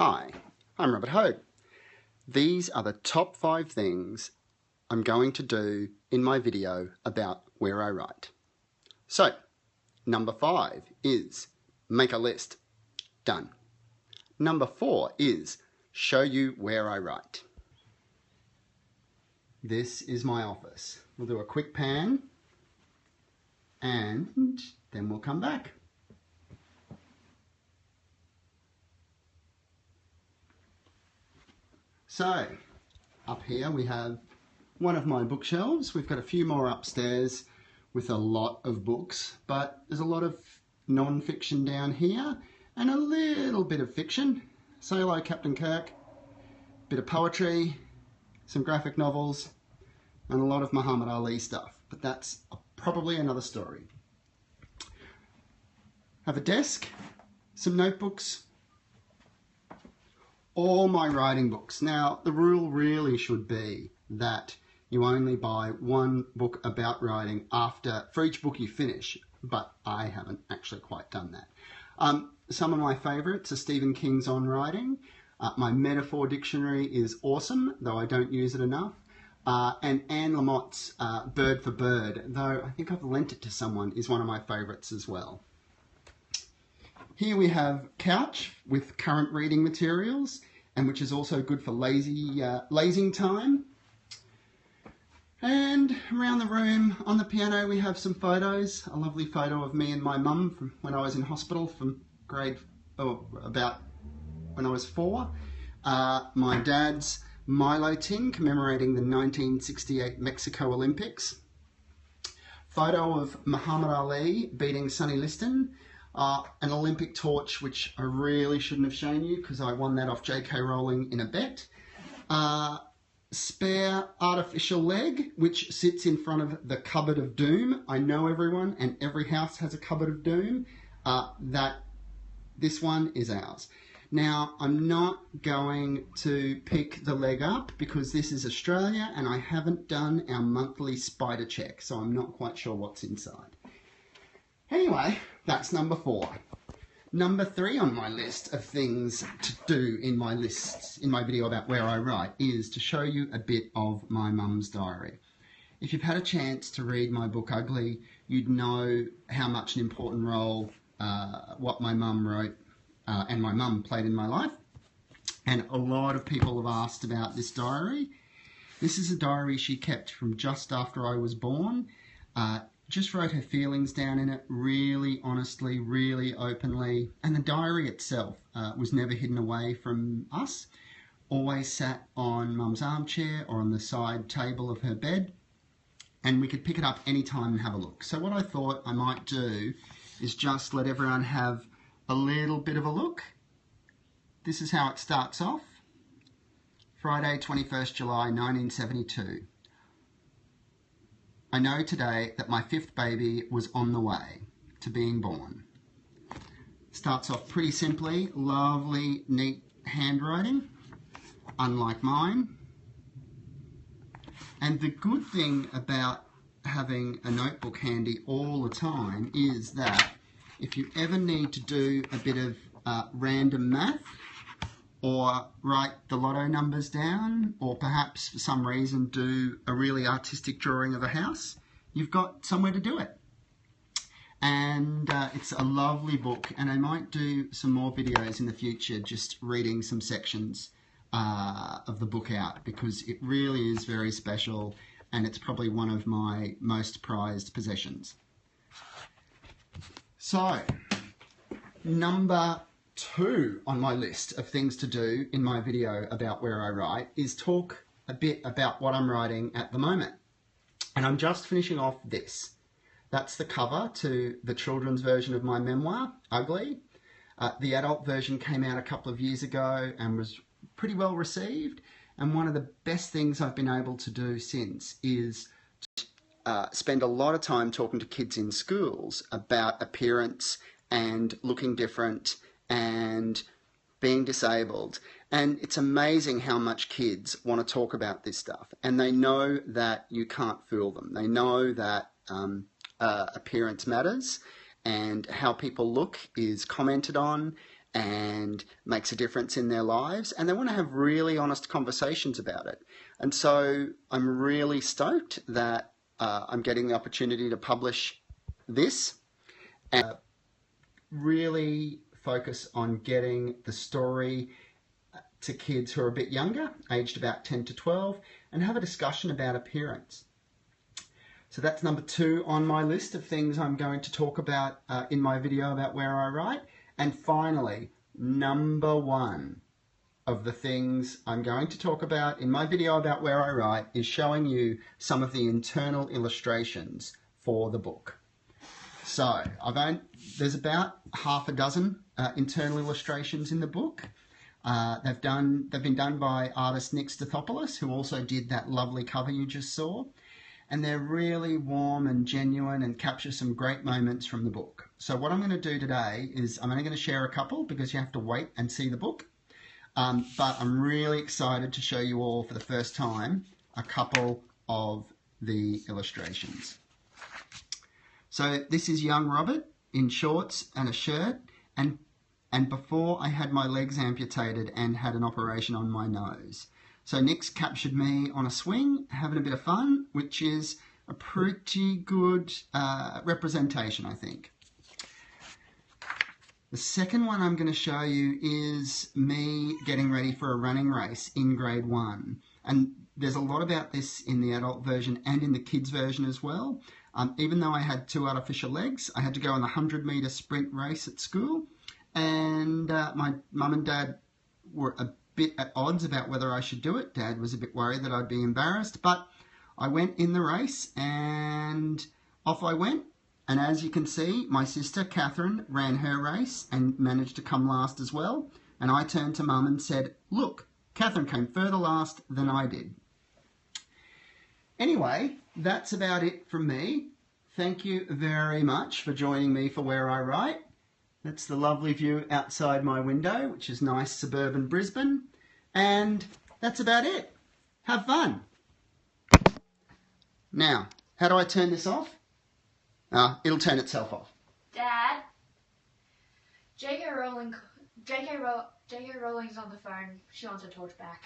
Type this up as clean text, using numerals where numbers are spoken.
Hi, I'm Robert Hoge. These are the top 5 things I'm going to do in my video about where I write. So, number 5 is make a list. Done. Number 4 is show you where I write. This is my office. We'll do a quick pan and then we'll come back. So, up here we have one of my bookshelves. We've got a few more upstairs with a lot of books, but there's a lot of non-fiction down here and a little bit of fiction. Say hello, Captain Kirk. Bit of poetry, some graphic novels, and a lot of Muhammad Ali stuff, but that's probably another story. Have a desk, some notebooks, all my writing books. Now, the rule really should be that you only buy one book about writing for each book you finish, but I haven't actually quite done that. Some of my favourites are Stephen King's On Writing. My metaphor dictionary is awesome, though I don't use it enough. And Anne Lamott's Bird for Bird, though I think I've lent it to someone, is one of my favourites as well. Here we have Couch with current reading materials, and which is also good for lazing time. And around the room on the piano we have some photos. A lovely photo of me and my mum from when I was in hospital from about when I was 4. My dad's Milo tin commemorating the 1968 Mexico Olympics. Photo of Muhammad Ali beating Sonny Liston. An Olympic torch, which I really shouldn't have shown you because I won that off J.K. Rowling in a bet. Spare artificial leg, which sits in front of the cupboard of doom. I know everyone, and every house has a cupboard of doom. This one is ours. Now, I'm not going to pick the leg up because this is Australia and I haven't done our monthly spider check, so I'm not quite sure what's inside. Anyway, that's number 4. Number 3 on my list of things to do in my video about where I write is to show you a bit of my mum's diary. If you've had a chance to read my book Ugly, you'd know how much an important role what my mum wrote and my mum played in my life. And a lot of people have asked about this diary. This is a diary she kept from just after I was born. Just wrote her feelings down in it really honestly, really openly. And the diary itself was never hidden away from us. Always sat on Mum's armchair or on the side table of her bed. And we could pick it up anytime and have a look. So what I thought I might do is just let everyone have a little bit of a look. This is how it starts off. Friday, 21st July, 1972. I know today that my 5th baby was on the way to being born. Starts off pretty simply, lovely, neat handwriting, unlike mine. And the good thing about having a notebook handy all the time is that if you ever need to do a bit of random math, or write the lotto numbers down, or perhaps for some reason do a really artistic drawing of a house, you've got somewhere to do it. And it's a lovely book, and I might do some more videos in the future just reading some sections of the book out, because it really is very special and it's probably one of my most prized possessions. So, number 2 on my list of things to do in my video about where I write is talk a bit about what I'm writing at the moment. And I'm just finishing off this. That's the cover to the children's version of my memoir, Ugly. The adult version came out a couple of years ago and was pretty well received. And one of the best things I've been able to do since is spend a lot of time talking to kids in schools about appearance and looking different and being disabled. And it's amazing how much kids want to talk about this stuff. And they know that you can't fool them. They know that appearance matters and how people look is commented on and makes a difference in their lives, and they want to have really honest conversations about it. And so I'm really stoked that I'm getting the opportunity to publish this and really focus on getting the story to kids who are a bit younger, aged about 10 to 12, and have a discussion about appearance. So that's number 2 on my list of things I'm going to talk about in my video about Where I Write. And finally, number 1 of the things I'm going to talk about in my video about Where I Write is showing you some of the internal illustrations for the book. So there's about half a dozen internal illustrations in the book. They've been done by artist Nick Stathopoulos, who also did that lovely cover you just saw. And they're really warm and genuine and capture some great moments from the book. So what I'm going to do today is I'm only going to share a couple because you have to wait and see the book. But I'm really excited to show you all for the first time a couple of the illustrations. So this is young Robert in shorts and a shirt, and before I had my legs amputated and had an operation on my nose. So Nick's captured me on a swing, having a bit of fun, which is a pretty good representation, I think. The second one I'm going to show you is me getting ready for a running race in grade 1. And there's a lot about this in the adult version and in the kids version as well. Even though I had 2 artificial legs, I had to go on the 100-metre sprint race at school. And my mum and dad were a bit at odds about whether I should do it. Dad was a bit worried that I'd be embarrassed, but I went in the race and off I went. And as you can see, my sister Catherine ran her race and managed to come last as well. And I turned to Mum and said, "Look, Catherine came further last than I did." Anyway, that's about it from me. Thank you very much for joining me for Where I Write. That's the lovely view outside my window, which is nice suburban Brisbane. And that's about it. Have fun. Now, how do I turn this off? It'll turn itself off. Dad, J.K. Rowling's on the phone. She wants her torch back.